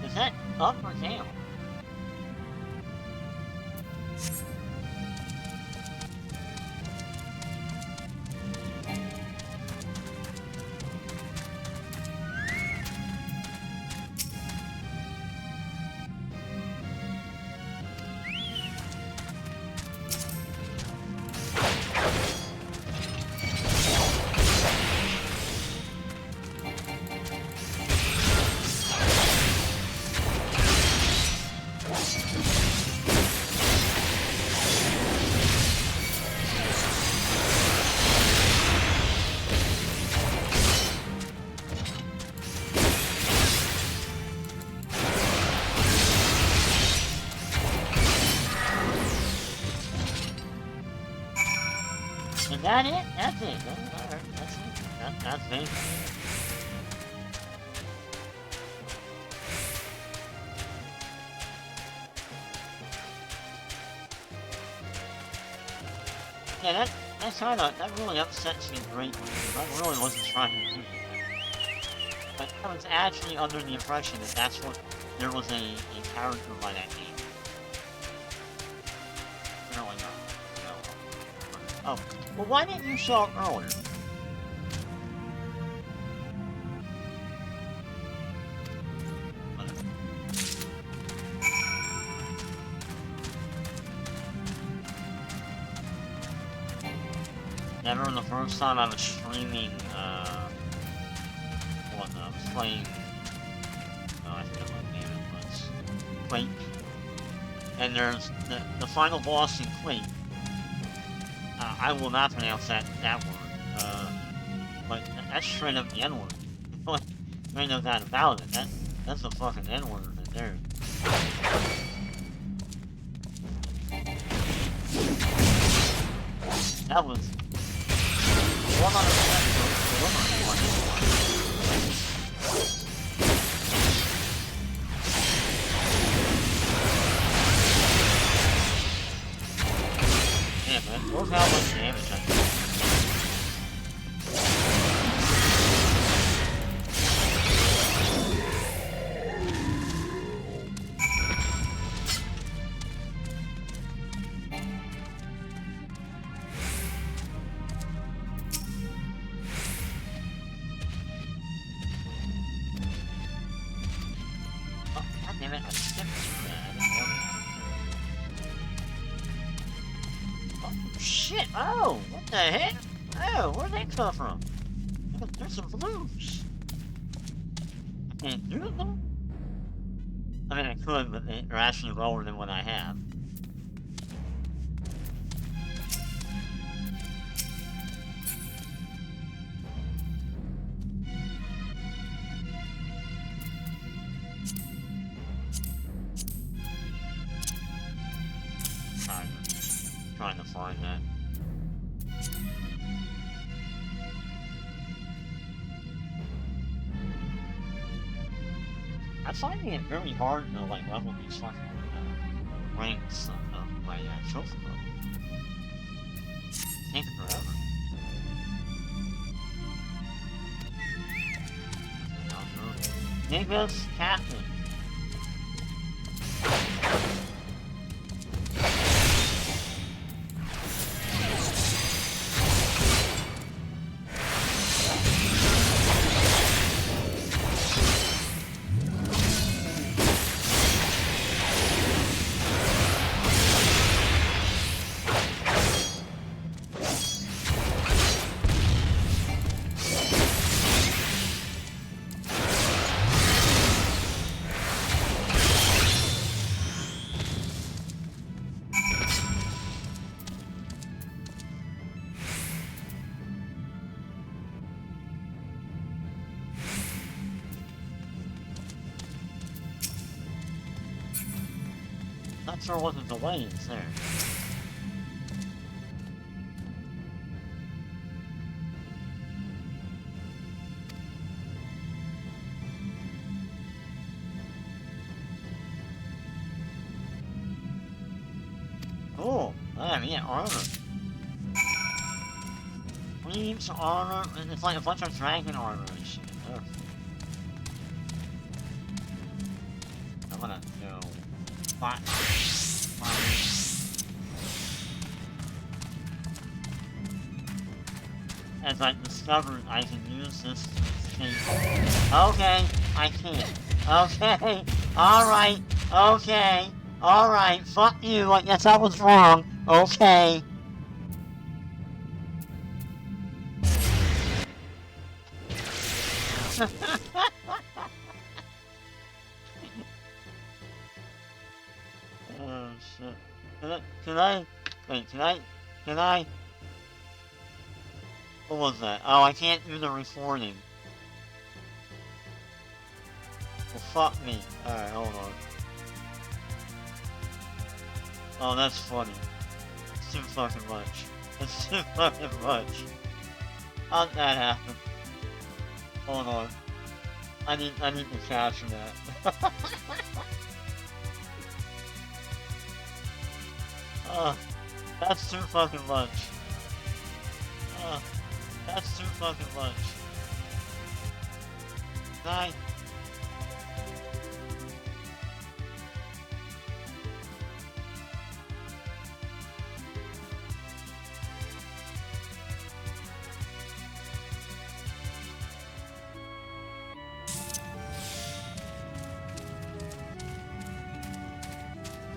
Is that up or down? Is that it? That's it. Alright, that's it. That's it. Yeah, that really upsets me greatly. I really wasn't trying to do that. But I was actually under the impression that that's what, there was a character by that name. Apparently not. Oh, well, why didn't you show up earlier? Never the first time I was streaming, I was playing, I forget what name it was, Quake, and there's the final boss in Quake. I will not pronounce that word, but that's straight up the N-word. There ain't no doubt about it. That's the fucking N-word right there. That was 100% man, look how much damage I did. Oh, god damn it, I skipped through that. Oh, shit! Oh, what the heck? Oh, where'd they come from? There's some blues. I can't do them? I mean, I could, but they're actually lower than what I have. Trying to find that. I'm finding it very hard to like level these fucking ranks of my trophy level. It takes forever. Nicholas Captain. Not sure what the delay is there. Cool. Man, yeah, armor. Weaves, armor, and it's like a bunch of dragon armor and shit. Ugh. I'm gonna go fire. As I discovered, I can use this to escape. Okay, I can't. Okay, alright, okay, alright, fuck you, I guess I was wrong. Okay. Oh shit. Can I? What was that? Oh, I can't do the recording. Well, fuck me. Alright, hold on. Oh, that's funny. It's too fucking much. It's too fucking much. How'd that happen? Hold on. I need to capture that. That's too fucking much. That's too fucking much. Night.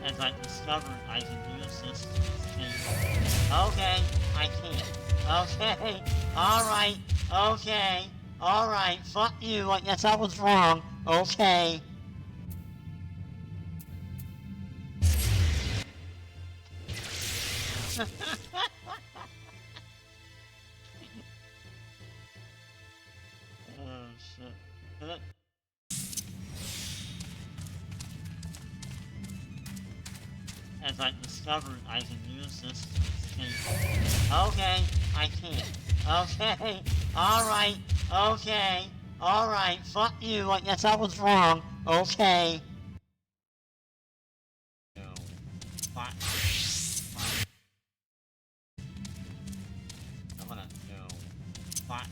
As I discovered, I can use this to escape. Okay, I can't. Okay, alright, okay, alright, fuck you, I guess I was wrong. Okay. Oh shit. As I discovered, I can use this to escape. Okay, I can't. Okay, alright, okay, alright, fuck you, I guess I was wrong. Okay. No. Fuck. I'm gonna go. Fuck.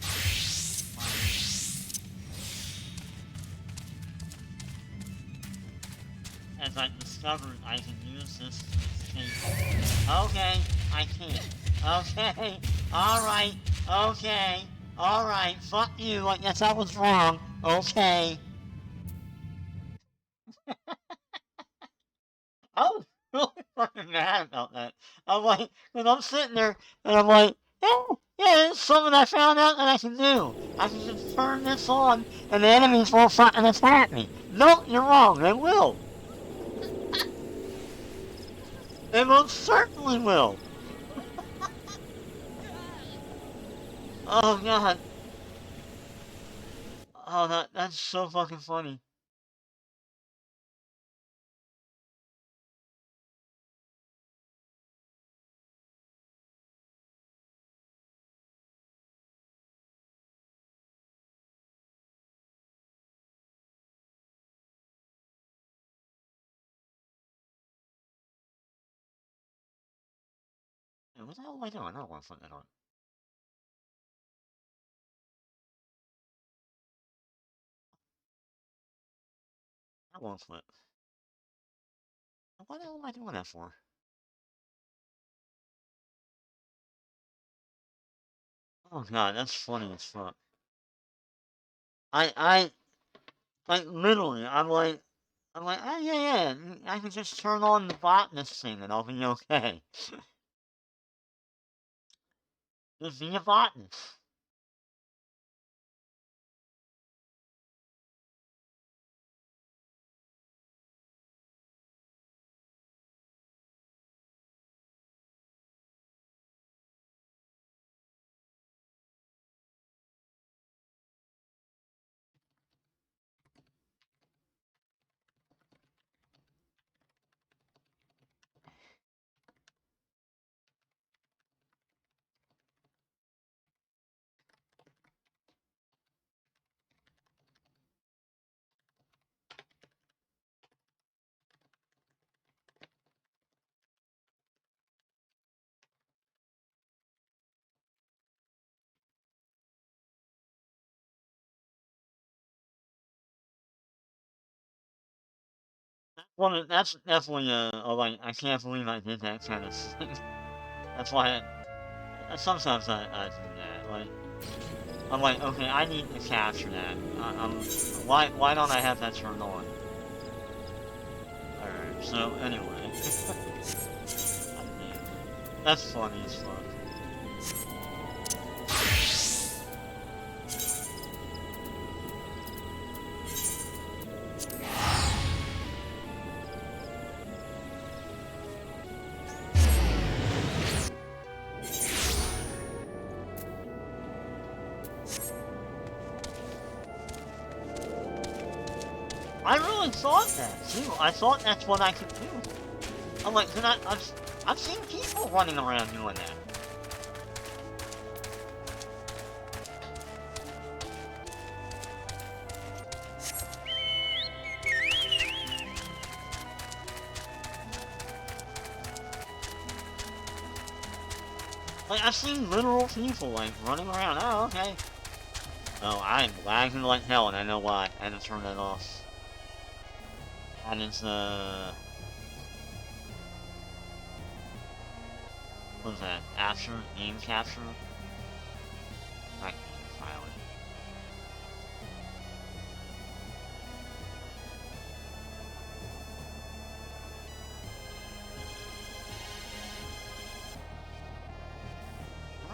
As I discovered, I can use this to escape. Okay, I can't. Okay, alright, okay, alright, fuck you, I guess I was wrong. Okay. I was really fucking mad about that. I'm like, and I'm sitting there, and I'm like, yeah, it's something I found out that I can do. I can just turn this on, and the enemies won't fucking attack me. No, you're wrong, they will. They most certainly will. Oh god. Oh, that's so fucking funny. Hey, what the hell am I doing? I don't want to put that on. real quick. What the hell am I doing that for? Oh god, that's funny as fuck. Like, literally, oh yeah, I can just turn on the botanist thing and I'll be okay. Just be a botanist. Well, that's definitely like, I can't believe I did that kind of thing. That's why sometimes I do that. Like, I'm like, okay, I need to capture that. Why don't I have that turned on? Alright, so anyway. That's funny as fuck. I really thought that too. I thought that's what I could do. I'm like, I've seen people running around doing that. Like, I've seen literal people, like, running around. Oh, okay. Oh, I'm lagging like hell, and I know why. I had to turn that off. And it's, what was that? After? Game capture? Right, silent.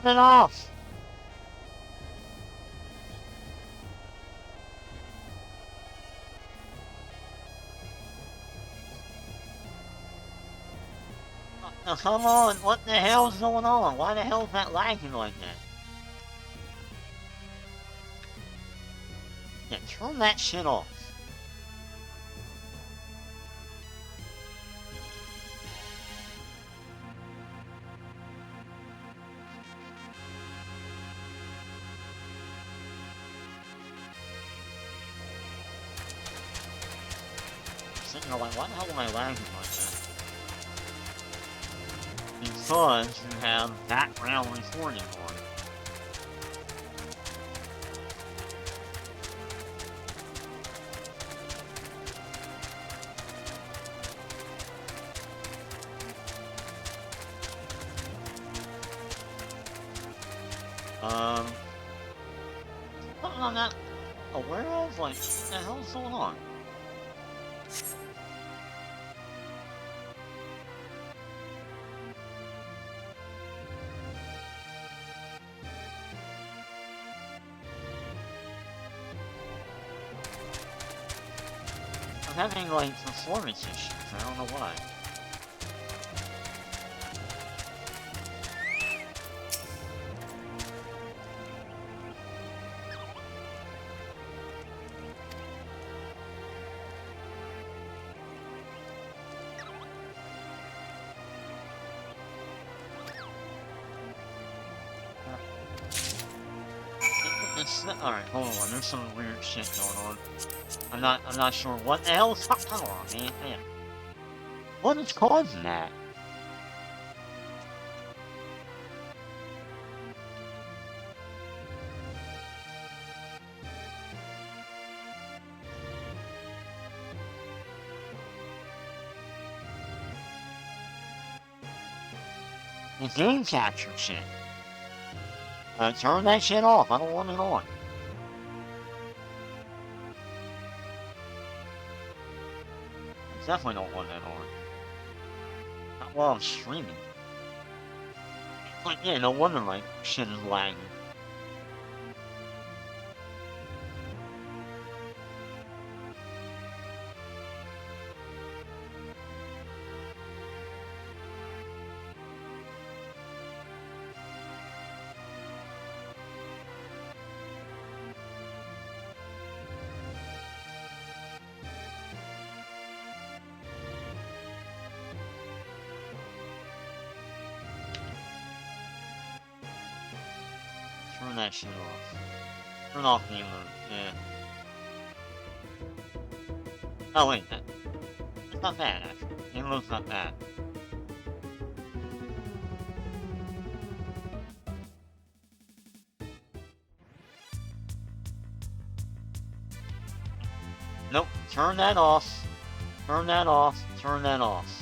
Turn it off! Now, come on, what the hell's going on? Why the hell is that lagging like that? Yeah, turn that shit off. Sitting there like, why the hell am I lagging like that? Because you have background recording on. Something I'm not aware of? Like, what the hell's going on? I'm having, like, performance issues. I don't know why. Alright, hold on. There's some weird shit going on. I'm not sure what the hell is going on, man. What is causing that? The game capture shit. Turn that shit off. I don't want it on. I definitely don't want that on. Not while I'm streaming. But yeah, no wonder my shit is lagging. Turn that shit off. Turn off game mode, yeah. Oh wait, it's not bad actually. Game mode's not bad. Nope, turn that off. Turn that off. Turn that off.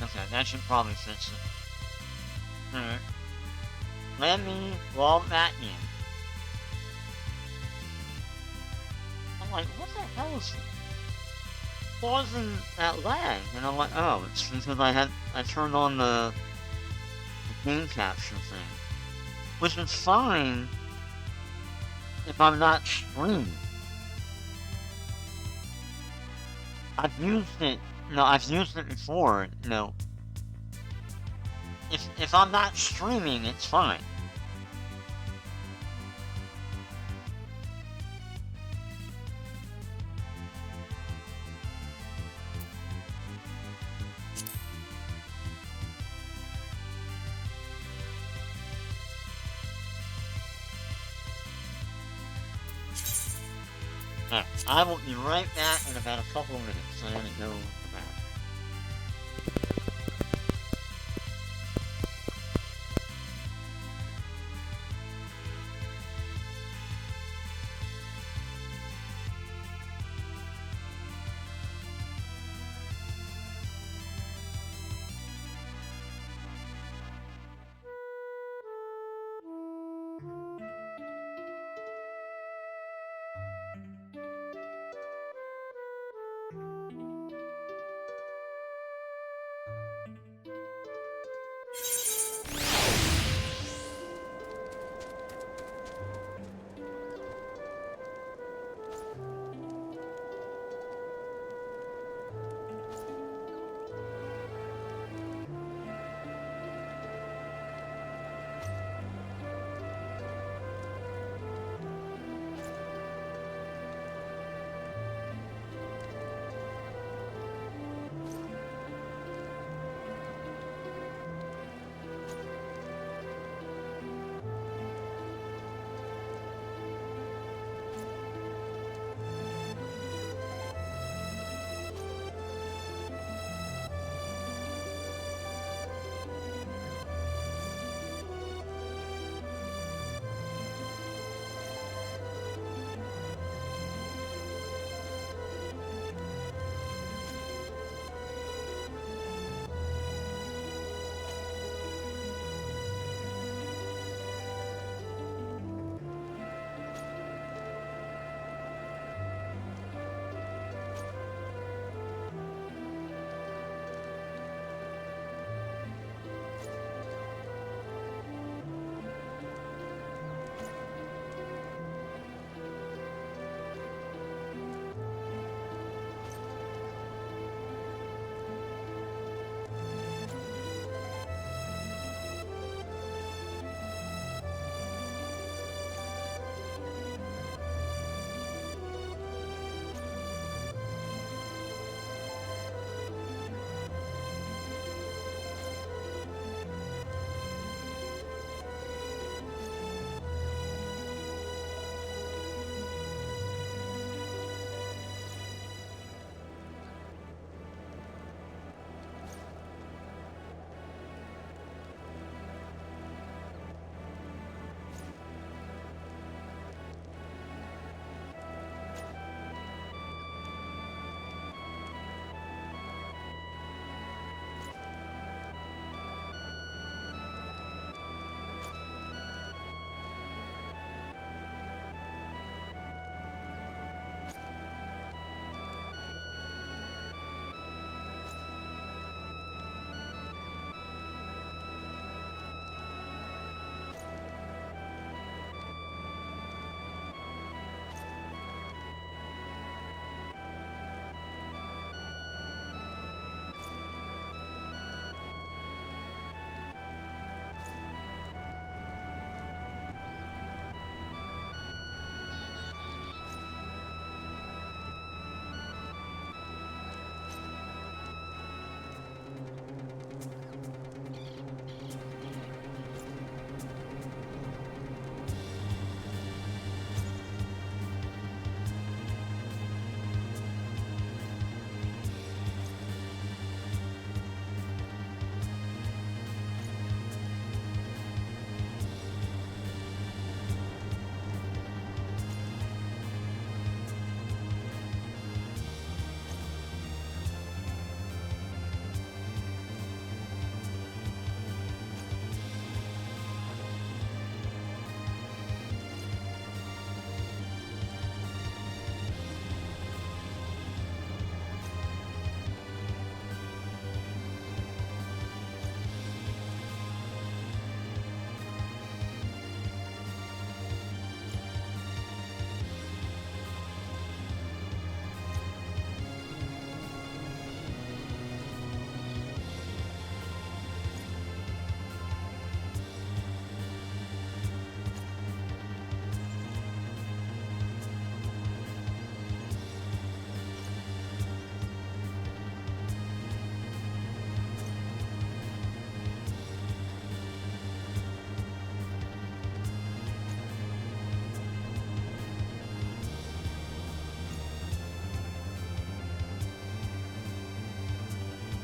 Okay, that should probably fix it. Alright. Let me log that in. I'm like, what the hell is causing that lag? And I'm like, oh, it's because I turned on the game capture thing. Which is fine if I'm not streaming. I've used it before, you know. If I'm not streaming, it's fine. Alright, I will be right back in about a couple of minutes. I gotta go back.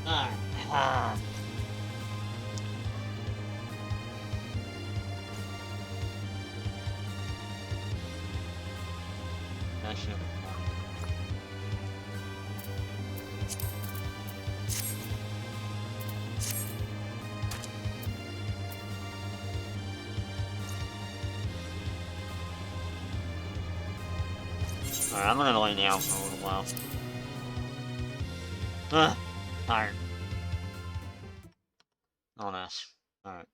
That shit was funny. Alright, I'm gonna lay down for a little while. Tired. On us. Alright.